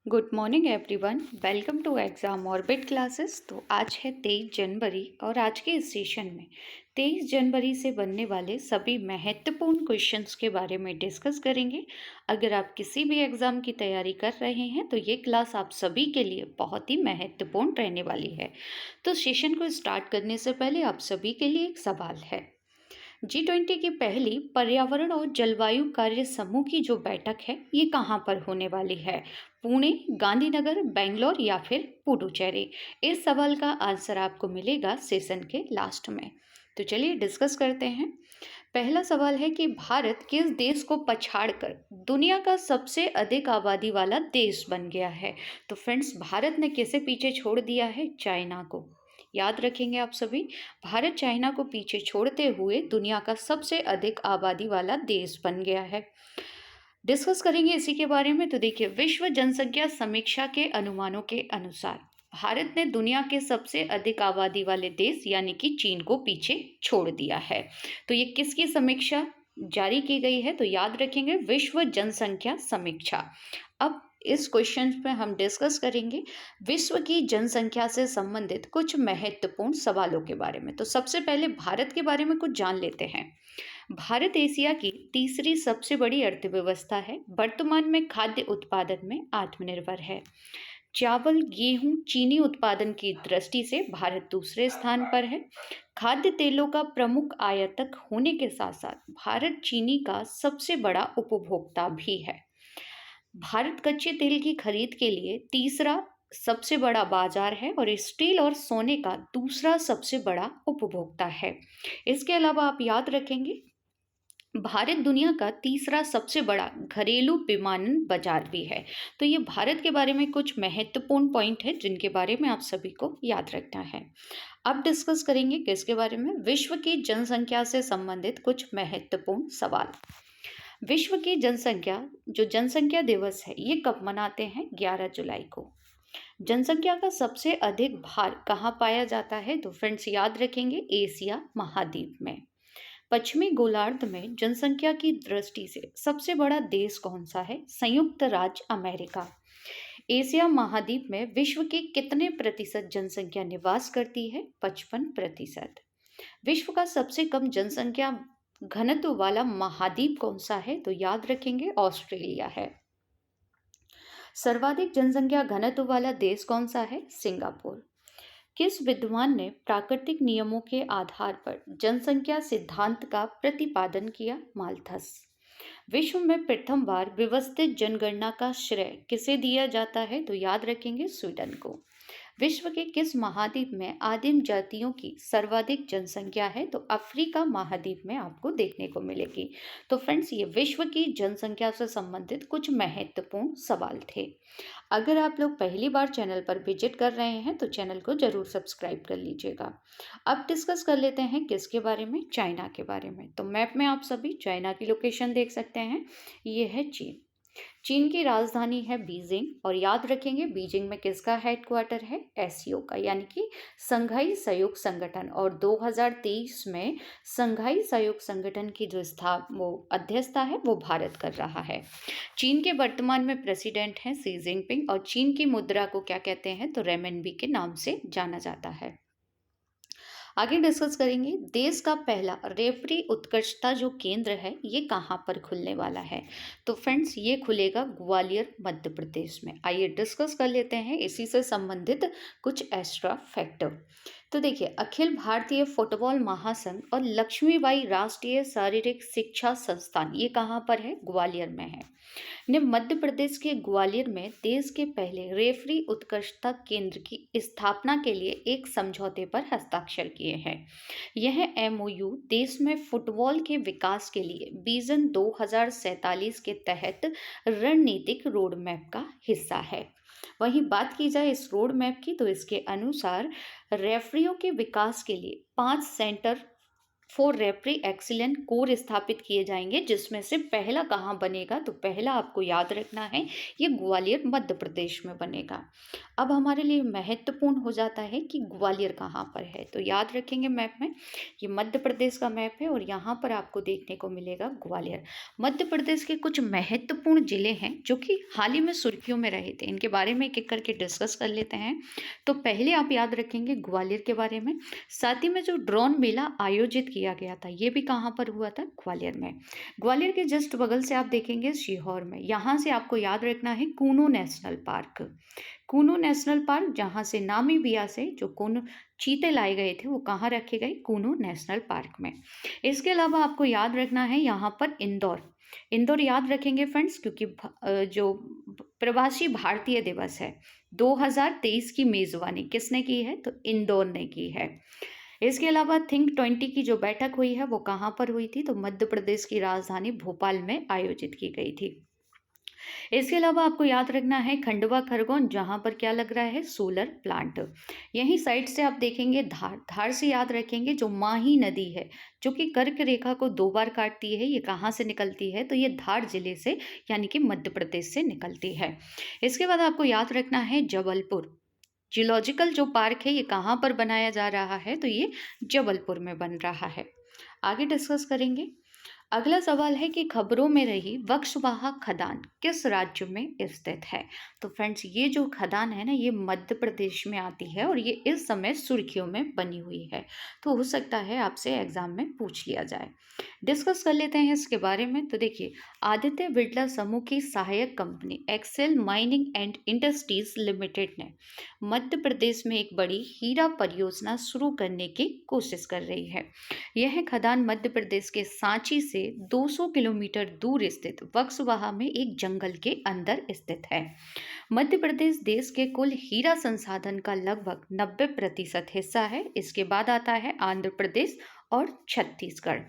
Good morning everyone. Welcome to Exam Orbit classes. तो आज है 23 जनवरी और आज के इस सेशन में 23 जनवरी से बनने वाले सभी महत्वपूर्ण क्वेश्चंस के बारे में डिस्कस करेंगे। अगर आप किसी भी एग्ज़ाम की तैयारी कर रहे हैं तो ये क्लास आप सभी के लिए बहुत ही महत्वपूर्ण रहने वाली है। तो सेशन को स्टार्ट करने से पहले आप सभी के लिए एक सवाल है। G20 की पहली पर्यावरण और जलवायु कार्य समूह की जो बैठक है ये कहाँ पर होने वाली है? पुणे, गांधीनगर, बेंगलोर या फिर पुडुचेरी? इस सवाल का आंसर आपको मिलेगा सेशन के लास्ट में। तो चलिए डिस्कस करते हैं। पहला सवाल है कि भारत किस देश को पछाड़कर दुनिया का सबसे अधिक आबादी वाला देश बन गया है? तो फ्रेंड्स, भारत ने किसे पीछे छोड़ दिया है? चाइना को। याद रखेंगे आप सभी, भारत चाइना को पीछे छोड़ते हुए दुनिया का सबसे अधिक आबादी वाला देश बन गया है। डिस्कस करेंगे इसी के बारे में। तो देखिए, विश्व जनसंख्या समीक्षा के अनुमानों के अनुसार भारत ने दुनिया के सबसे अधिक आबादी वाले देश यानी कि चीन को पीछे छोड़ दिया है। तो ये किसकी समीक्षा जारी की गई है? तो याद रखेंगे, विश्व जनसंख्या समीक्षा। अब इस क्वेश्चन पे हम डिस्कस करेंगे विश्व की जनसंख्या से संबंधित कुछ महत्वपूर्ण सवालों के बारे में। तो सबसे पहले भारत के बारे में कुछ जान लेते हैं। भारत एशिया की तीसरी सबसे बड़ी अर्थव्यवस्था है। वर्तमान में खाद्य उत्पादन में आत्मनिर्भर है। चावल, गेहूं, चीनी उत्पादन की दृष्टि से भारत दूसरे स्थान पर है। खाद्य तेलों का प्रमुख आयातक होने के साथ साथ भारत चीनी का सबसे बड़ा उपभोक्ता भी है। भारत कच्चे तेल की खरीद के लिए तीसरा सबसे बड़ा बाजार है और स्टील और सोने का दूसरा सबसे बड़ा उपभोक्ता है। इसके अलावा आप याद रखेंगे, भारत दुनिया का तीसरा सबसे बड़ा घरेलू विमानन बाजार भी है। तो ये भारत के बारे में कुछ महत्वपूर्ण पॉइंट है जिनके बारे में आप सभी को याद रखना है। अब डिस्कस करेंगे किसके बारे में? विश्व की जनसंख्या से संबंधित कुछ महत्वपूर्ण सवाल। विश्व की जनसंख्या, जो जनसंख्या दिवस है, ये कब मनाते हैं? 11 जुलाई को। जनसंख्या का सबसे अधिक भार कहाँ पाया जाता है? तो फ्रेंड्स याद रखेंगे, एशिया महाद्वीप में। पश्चिमी गोलार्ध में जनसंख्या की दृष्टि से सबसे बड़ा देश कौन सा है? संयुक्त राज्य अमेरिका। एशिया महाद्वीप में विश्व की कितने प्रतिशत जनसंख्या निवास करती है? 55%। विश्व का सबसे कम जनसंख्या घनत्व वाला महाद्वीप कौन सा है? तो याद रखेंगे, ऑस्ट्रेलिया है। सर्वाधिक जनसंख्या घनत्व वाला देश कौन सा है? सिंगापुर। किस विद्वान ने प्राकृतिक नियमों के आधार पर जनसंख्या सिद्धांत का प्रतिपादन किया? माल्थस। विश्व में प्रथम बार व्यवस्थित जनगणना का श्रेय किसे दिया जाता है? तो याद रखेंगे, स्वीडन को। विश्व के किस महाद्वीप में आदिम जातियों की सर्वाधिक जनसंख्या है? तो अफ्रीका महाद्वीप में आपको देखने को मिलेगी। तो फ्रेंड्स, ये विश्व की जनसंख्या से संबंधित कुछ महत्वपूर्ण सवाल थे। अगर आप लोग पहली बार चैनल पर विजिट कर रहे हैं तो चैनल को जरूर सब्सक्राइब कर लीजिएगा। अब डिस्कस कर लेते हैं किसके बारे में? चाइना के बारे में। तो मैप में आप सभी चाइना की लोकेशन देख सकते हैं। ये है चीन। चीन की राजधानी है बीजिंग और याद रखेंगे, बीजिंग में किसका हेडक्वार्टर है? एससीओ का, यानी कि संघाई सहयोग संगठन। और 2023 में संघाई सहयोग संगठन की जो वो अध्यक्षता है वो भारत कर रहा है। चीन के वर्तमान में प्रेसिडेंट हैं शी जिनपिंग और चीन की मुद्रा को क्या कहते हैं? तो रेमनबी के नाम से जाना जाता है। आगे डिस्कस करेंगे, देश का पहला रेफरी उत्कृष्टता जो केंद्र है ये कहाँ पर खुलने वाला है? तो फ्रेंड्स, ये खुलेगा ग्वालियर मध्य प्रदेश में। आइए डिस्कस कर लेते हैं इसी से संबंधित कुछ एक्स्ट्रा फैक्टर। तो देखिए, अखिल भारतीय फुटबॉल महासंघ और लक्ष्मीबाई राष्ट्रीय शारीरिक शिक्षा संस्थान ये कहाँ पर है? ग्वालियर में है। ने मध्य प्रदेश के ग्वालियर में देश के पहले रेफरी उत्कृष्टता केंद्र की स्थापना के लिए एक समझौते पर हस्ताक्षर किए हैं। यह एमओयू देश में फुटबॉल के विकास के लिए विजन 2047 के तहत रणनीतिक रोड मैप का हिस्सा है। वहीं बात की जाए इस रोड मैप की, तो इसके अनुसार रेफरियों के विकास के लिए 5 सेंटर 4 रेपरी एक्सीलेंट कोर स्थापित किए जाएंगे, जिसमें से पहला कहाँ बनेगा, तो पहला आपको याद रखना है ये ग्वालियर मध्य प्रदेश में बनेगा। अब हमारे लिए महत्वपूर्ण हो जाता है कि ग्वालियर कहाँ पर है, तो याद रखेंगे मैप में, ये मध्य प्रदेश का मैप है और यहाँ पर आपको देखने को मिलेगा ग्वालियर। मध्य प्रदेश के कुछ महत्वपूर्ण जिले हैं जो कि हाल ही में सुर्खियों में रहे थे, इनके बारे में एक एक करके डिस्कस कर लेते हैं। तो पहले आप याद रखेंगे ग्वालियर के बारे में। साथ ही में जो ड्रोन मेला आयोजित किया गया था, ये भी कहाँ पर हुआ था, ग्वालियर में। ग्वालियर के जस्ट बगल से आप देखेंगे सीहोर में। यहाँ से आपको याद रखना है Kuno national park. Kuno national park, जहाँ से नामीबिया से जो कूनो चीते लाए गए थे वो कहाँ रखे गए, कूनो नेशनल पार्क में। इसके अलावा आपको याद रखना है यहाँ पर इंदौर। इंदौर याद रखेंगे फ्रेंड्स, क्योंकि जो प्रवासी भारतीय दिवस है 2023 की मेजबानी किसने की है, तो इंदौर ने की है। इसके अलावा थिंक 20 की जो बैठक हुई है वो कहाँ पर हुई थी, तो मध्य प्रदेश की राजधानी भोपाल में आयोजित की गई थी। इसके अलावा आपको याद रखना है खंडवा खरगोन, जहाँ पर क्या लग रहा है, सोलर प्लांट। यहीं साइड से आप देखेंगे धार। धार से याद रखेंगे जो माही नदी है, जो कि कर्क रेखा को 2 बार काटती है, ये कहाँ से निकलती है, तो ये धार जिले से यानी कि मध्य प्रदेश से निकलती है। इसके बाद आपको याद रखना है जबलपुर। जियोलॉजिकल जो पार्क है ये कहाँ पर बनाया जा रहा है, तो ये जबलपुर में बन रहा है। आगे डिस्कस करेंगे। अगला सवाल है कि खबरों में रही वक्सवाहा खदान किस राज्य में स्थित है। तो फ्रेंड्स ये जो खदान है ना, ये मध्य प्रदेश में आती है और ये इस समय सुर्खियों में बनी हुई है, तो हो सकता है आपसे एग्जाम में पूछ लिया जाए। डिस्कस कर लेते हैं इसके बारे में। तो देखिए, आदित्य बिरला समूह की सहायक company Excel Mining and Industries Limited ने मध्य प्रदेश में एक बड़ी हीरा परियोजना शुरू करने की कोशिश कर रही है। यह खदान मध्य प्रदेश के सांची से 200 किलोमीटर दूर स्थित वक्सवाहा में एक जंगल के अंदर स्थित है। मध्य प्रदेश देश के कुल हीरा संसाधन का लगभग 90% हिस्सा है। इसके बाद आता है आंध्र प्रदेश और छत्तीसगढ़।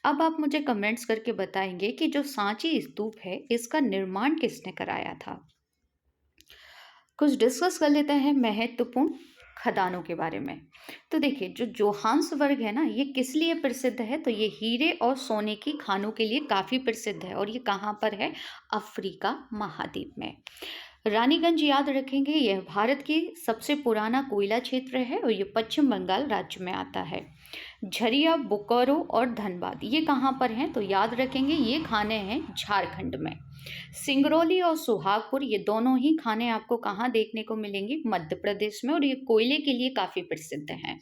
अब आप मुझे कमेंट्स करके बताएंगे कि जो सांची स्तूप है इसका निर्माण किसने कराया था। कुछ डिस्कस कर लेते हैं महत्वपूर्ण खदानों के बारे में। तो देखिए, जो जोहान्सबर्ग है ना, ये किस लिए प्रसिद्ध है, तो ये हीरे और सोने की खानों के लिए काफ़ी प्रसिद्ध है और ये कहाँ पर है, अफ्रीका महाद्वीप में। रानीगंज याद रखेंगे, यह भारत की सबसे पुराना कोयला क्षेत्र है और ये पश्चिम बंगाल राज्य में आता है। झरिया, बोकारो और धनबाद ये कहाँ पर हैं, तो याद रखेंगे ये खाने हैं झारखंड में। सिंगरौली और सुहागपुर ये दोनों ही खाने आपको कहाँ देखने को मिलेंगे, मध्य प्रदेश में, और ये कोयले के लिए काफ़ी प्रसिद्ध हैं।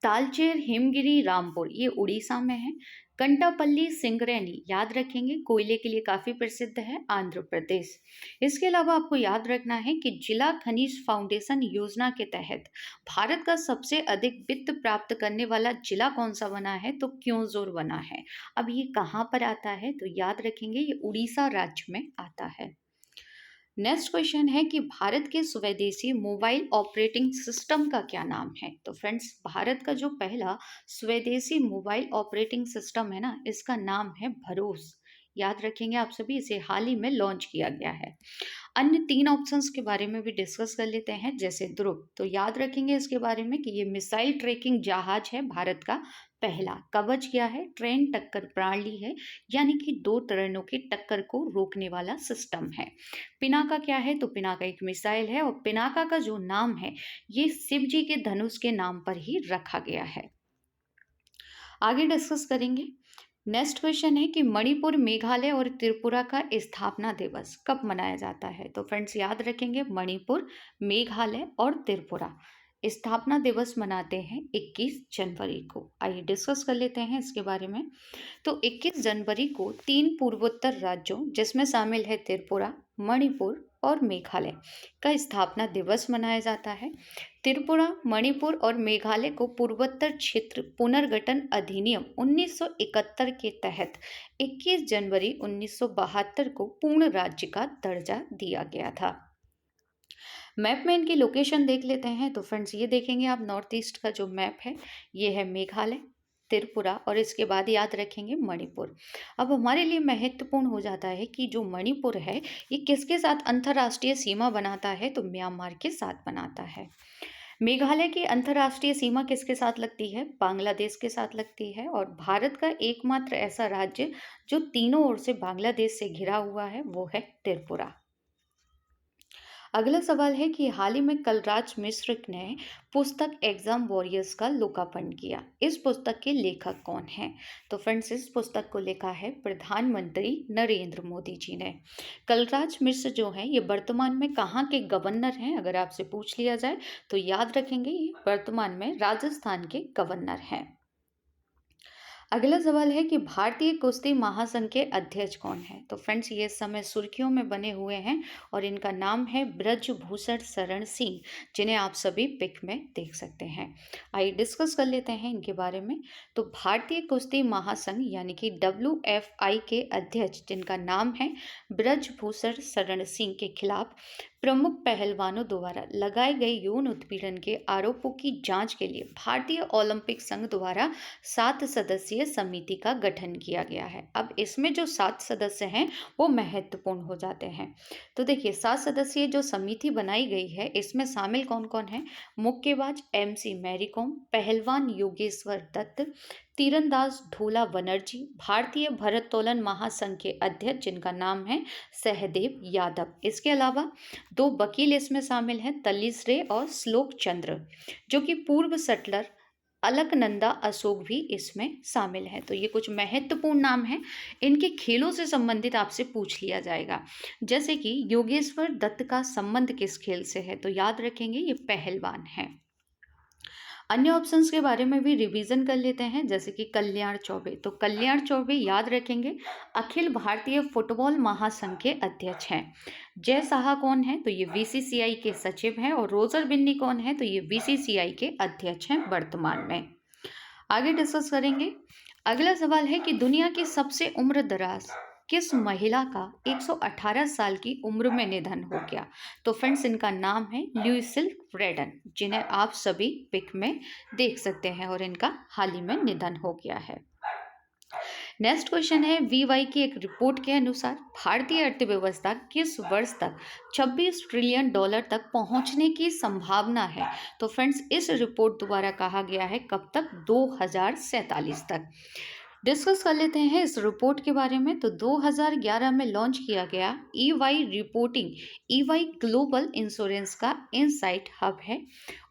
तालचेर, हिमगिरी, रामपुर ये उड़ीसा में है। कंटापल्ली, सिंगरैनी याद रखेंगे कोयले के लिए काफ़ी प्रसिद्ध है, आंध्र प्रदेश। इसके अलावा आपको याद रखना है कि जिला खनिज फाउंडेशन योजना के तहत भारत का सबसे अधिक वित्त प्राप्त करने वाला जिला कौन सा बना है, तो क्योंझार बना है। अब ये कहाँ पर आता है, तो याद रखेंगे ये उड़ीसा राज्य में आता है। नेक्स्ट क्वेश्चन है कि भारत के स्वदेशी मोबाइल ऑपरेटिंग सिस्टम का क्या नाम है। तो फ्रेंड्स, भारत का जो पहला स्वदेशी मोबाइल ऑपरेटिंग सिस्टम है ना, इसका नाम है भरोस। याद रखेंगे आप सभी, इसे हाल ही में लॉन्च किया गया है। अन्य 3 ऑप्शंस के बारे में भी डिस्कस कर लेते हैं, जैसे ध्रुव। तो याद रखेंगे इसके बारे में कि ये मिसाइल ट्रैकिंग जहाज है भारत का पहला। कवच क्या है, ट्रेन टक्कर प्रणाली है, यानी कि 2 ट्रेनों की टक्कर को रोकने वाला सिस्टम है। पिनाका क्या है, तो पिनाका एक मिसाइल है और पिनाका का जो नाम है ये शिव जी के धनुष के नाम पर ही रखा गया है। आगे डिस्कस करेंगे। नेक्स्ट क्वेश्चन है कि मणिपुर, मेघालय और त्रिपुरा का स्थापना दिवस कब मनाया जाता है। तो फ्रेंड्स याद रखेंगे, मणिपुर, मेघालय और त्रिपुरा स्थापना दिवस मनाते हैं 21 जनवरी को। आइए डिस्कस कर लेते हैं इसके बारे में। तो 21 जनवरी को 3 पूर्वोत्तर राज्यों, जिसमें शामिल है त्रिपुरा, मणिपुर और मेघालय, का स्थापना दिवस मनाया जाता है। त्रिपुरा, मणिपुर और मेघालय को पूर्वोत्तर क्षेत्र पुनर्गठन अधिनियम 1971 के तहत 21 जनवरी 1972 को पूर्ण राज्य का दर्जा दिया गया था। मैप में इनकी लोकेशन देख लेते हैं। तो फ्रेंड्स ये देखेंगे आप, नॉर्थ ईस्ट का जो मैप है ये है मेघालय, त्रिपुरा और इसके बाद याद रखेंगे मणिपुर। अब हमारे लिए महत्वपूर्ण हो जाता है कि जो मणिपुर है ये किसके साथ अंतर्राष्ट्रीय सीमा बनाता है, तो म्यांमार के साथ बनाता है। मेघालय की अंतर्राष्ट्रीय सीमा किसके साथ लगती है? बांग्लादेश के साथ लगती है। और भारत का एकमात्र ऐसा राज्य जो तीनों ओर से बांग्लादेश से घिरा हुआ है वो है त्रिपुरा। अगला सवाल है कि हाल ही में कलराज मिश्र ने पुस्तक एग्जाम वॉरियर्स का लोकार्पण किया। इस पुस्तक के लेखक कौन हैं? तो फ्रेंड्स, इस पुस्तक को लिखा है प्रधानमंत्री नरेंद्र मोदी जी ने। कलराज मिश्र जो हैं ये वर्तमान में कहाँ के गवर्नर हैं? अगर आपसे पूछ लिया जाए तो याद रखेंगे ये वर्तमान में राजस्थान के गवर्नर हैं। अगला सवाल है कि भारतीय कुश्ती महासंघ के अध्यक्ष कौन है? तो फ्रेंड्स, ये इस समय सुर्खियों में बने हुए हैं और इनका नाम है ब्रजभूषण शरण सिंह, जिन्हें आप सभी पिक में देख सकते हैं। आइए डिस्कस कर लेते हैं इनके बारे में। तो भारतीय कुश्ती महासंघ यानी कि WFI के अध्यक्ष जिनका नाम है ब्रजभूषण शरण सिंह के खिलाफ प्रमुख पहलवानों द्वारा लगाए गए यौन उत्पीड़न के आरोपों की जांच के लिए भारतीय ओलंपिक संघ द्वारा 7 सदस्यीय समिति का गठन किया गया है। अब इसमें जो 7 सदस्य हैं वो महत्वपूर्ण हो जाते हैं। तो देखिए, 7 सदस्यीय जो समिति बनाई गई है इसमें शामिल कौन कौन है? मुक्केबाज MC मैरी कॉम, पहलवान योगेश्वर दत्त, तीरंदाज ढोला बनर्जी, भारतीय भरोत्तोलन महासंघ के अध्यक्ष जिनका नाम है सहदेव यादव। इसके अलावा 2 वकील इसमें शामिल हैं, तलिस रे और श्लोक चंद्र, जो कि पूर्व शटलर अलकनंदा अशोक भी इसमें शामिल है। तो ये कुछ महत्वपूर्ण नाम हैं। इनके खेलों से संबंधित आपसे पूछ लिया जाएगा, जैसे कि योगेश्वर दत्त का संबंध किस खेल से है? तो याद रखेंगे ये पहलवान है। अन्य ऑप्शंस के बारे में भी रिवीजन कर लेते हैं, जैसे कि कल्याण चौबे। तो कल्याण चौबे याद रखेंगे अखिल भारतीय फुटबॉल महासंघ के अध्यक्ष हैं। जय साहा कौन है? तो ये BCCI के सचिव हैं। और रोजर बिन्नी कौन है? तो ये BCCI के अध्यक्ष हैं वर्तमान में। आगे डिस्कस करेंगे। अगला सवाल है कि दुनिया की सबसे उम्रदराज किस महिला का 118 साल की उम्र में निधन हो गया? तो फ्रेंड्स, इनका नाम है ल्यूसिल फ्रेडन, जिन्हें आप सभी पिक में देख सकते हैं और इनका हाल ही में निधन हो गया है। नेक्स्ट क्वेश्चन है, VY की एक रिपोर्ट के अनुसार भारतीय अर्थव्यवस्था किस वर्ष तक 26 ट्रिलियन डॉलर तक पहुंचने की संभावना है? तो फ्रेंड्स, इस रिपोर्ट द्वारा कहा गया है कब तक? 2047 तक। डिस्कस कर लेते हैं इस रिपोर्ट के बारे में। तो 2011 में लॉन्च किया गया EY reporting EY global insurance का इनसाइट हब है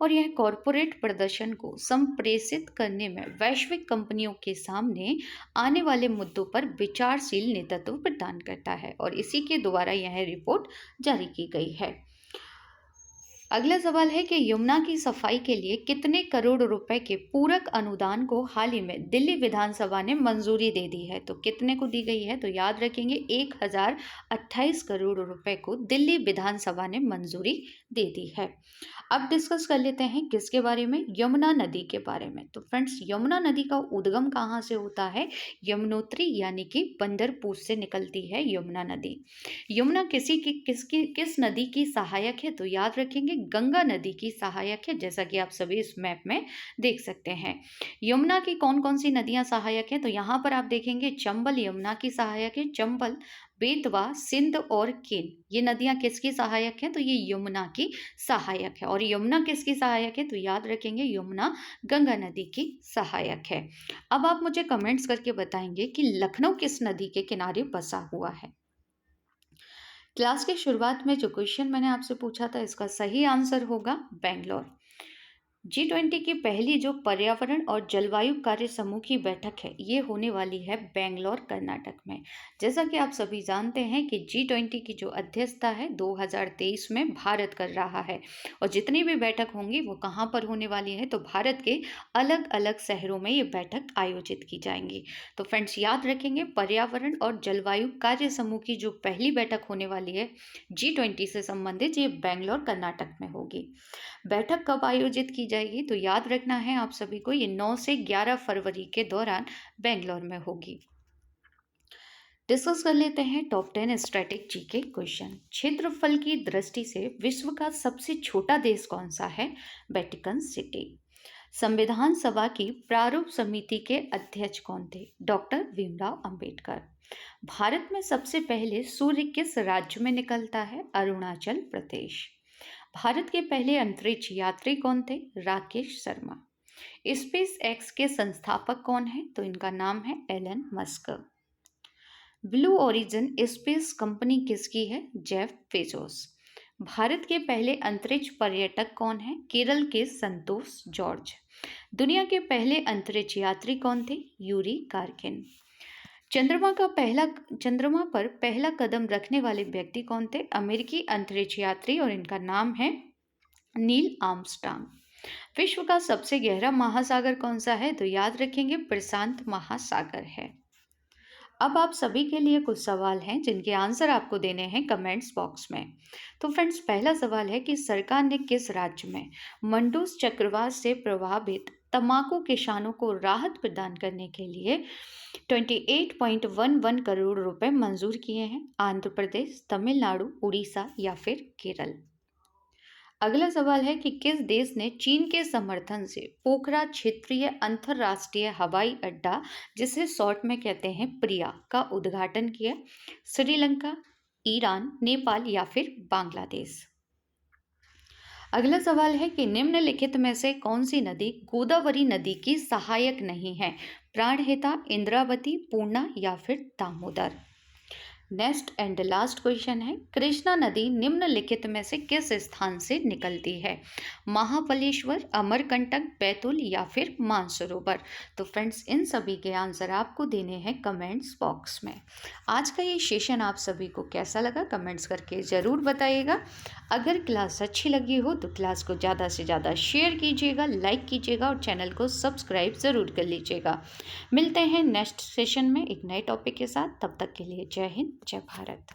और यह कॉरपोरेट प्रदर्शन को संप्रेषित करने में वैश्विक कंपनियों के सामने आने वाले मुद्दों पर विचारशील नेतृत्व प्रदान करता है और इसी के द्वारा यह रिपोर्ट जारी की गई है। अगला सवाल है कि यमुना की सफाई के लिए कितने करोड़ रुपए के पूरक अनुदान को हाल ही में दिल्ली विधानसभा ने मंजूरी दे दी है? तो कितने को दी गई है? तो याद रखेंगे 1028 करोड़ रुपए को दिल्ली विधानसभा ने मंजूरी दे दी है। अब डिस्कस कर लेते हैं किसके बारे में? यमुना नदी के बारे में। तो फ्रेंड्स, यमुना नदी का उद्गम कहाँ से होता है? यमुनोत्री यानी कि बंदरपूर से निकलती है यमुना नदी। यमुना किस नदी की सहायक है? तो याद रखेंगे गंगा नदी की सहायक है, जैसा कि आप सभी इस मैप में देख सकते हैं। यमुना की कौन कौन सी नदियां सहायक हैं? तो यहाँ पर आप देखेंगे चंबल यमुना की सहायक है। चंबल, बेतवा, सिंध और केन, ये नदियां किसकी सहायक हैं? तो ये यमुना की सहायक है। और यमुना किसकी सहायक है? तो याद रखेंगे यमुना गंगा नदी की सहायक है। अब आप मुझे कमेंट्स करके बताएंगे कि लखनऊ किस नदी के किनारे बसा हुआ है? क्लास के शुरुआत में जो क्वेश्चन मैंने आपसे पूछा था, इसका सही आंसर होगा बेंगलोर। G20 की पहली जो पर्यावरण और जलवायु कार्य समूह की बैठक है, ये होने वाली है बेंगलोर, कर्नाटक में। जैसा कि आप सभी जानते हैं कि G20 की जो अध्यक्षता है 2023 में भारत कर रहा है और जितनी भी बैठक होंगी वो कहाँ पर होने वाली है? तो भारत के अलग अलग शहरों में ये बैठक आयोजित की जाएंगी। तो फ्रेंड्स, याद रखेंगे पर्यावरण और जलवायु कार्य समूह की जो पहली बैठक होने वाली है G20 से संबंधित, ये बेंगलोर, कर्नाटक में होगी। बैठक कब आयोजित की जाएगी? तो याद रखना है आप सभी को, ये 9 से 11 फरवरी के दौरान बेंगलोर में होगी। डिस्कस कर लेते हैं टॉप 10 स्टैटिक जीके क्वेश्चन। क्षेत्रफल की दृष्टि से विश्व का सबसे छोटा देश कौन सा है? Vatican city. संविधान सभा की प्रारूप समिति के अध्यक्ष कौन थे? डॉक्टर भीमराव अंबेडकर। भारत में सबसे पहले सूर्य किस राज्य में निकलता है? अरुणाचल प्रदेश। भारत के पहले अंतरिक्ष यात्री कौन थे? राकेश शर्मा। स्पेस एक्स के संस्थापक कौन है? तो इनका नाम है Elon Musk. Blue Origin space company किसकी है? Jeff Bezos. भारत के पहले अंतरिक्ष पर्यटक कौन है? केरल के संतोष जॉर्ज। दुनिया के पहले अंतरिक्ष यात्री कौन थे? Yuri Gagarin. चंद्रमा पर पहला कदम रखने वाले व्यक्ति कौन थे? अमेरिकी अंतरिक्ष यात्री और इनका नाम है नील आर्मस्ट्रांग। विश्व का सबसे गहरा महासागर कौन सा है? तो याद रखेंगे प्रशांत महासागर है। अब आप सभी के लिए कुछ सवाल हैं जिनके आंसर आपको देने हैं कमेंट्स बॉक्स में। तो फ्रेंड्स, पहला सवाल है कि सरकार ने किस राज्य में मंडूस चक्रवात से प्रभावित तंबाकू किसानों को राहत प्रदान करने के लिए 28.11 करोड़ रुपए मंजूर किए हैं? आंध्र प्रदेश, तमिलनाडु, उड़ीसा या फिर केरल। अगला सवाल है कि किस देश ने चीन के समर्थन से पोखरा क्षेत्रीय अंतरराष्ट्रीय हवाई अड्डा, जिसे शॉर्ट में कहते हैं प्रिया, का उद्घाटन किया? श्रीलंका, ईरान, नेपाल या फिर बांग्लादेश। अगला सवाल है कि निम्नलिखित में से कौन सी नदी गोदावरी नदी की सहायक नहीं है? प्राणहिता, इंद्रावती, पूर्णा या फिर Damodar. Next and last question है, कृष्णा नदी निम्नलिखित में से किस स्थान से निकलती है? महाबलेश्वर, अमरकंटक, बैतूल या फिर मानसरोवर। तो फ्रेंड्स, इन सभी के आंसर आपको देने हैं कमेंट्स बॉक्स में। आज का ये सेशन आप सभी को कैसा लगा कमेंट्स करके ज़रूर बताइएगा। अगर क्लास अच्छी लगी हो तो क्लास को ज़्यादा से ज़्यादा शेयर कीजिएगा, लाइक कीजिएगा और चैनल को सब्सक्राइब ज़रूर कर लीजिएगा। मिलते हैं नेक्स्ट सेशन में एक नए टॉपिक के साथ। तब तक के लिए जय हिंद, जय भारत।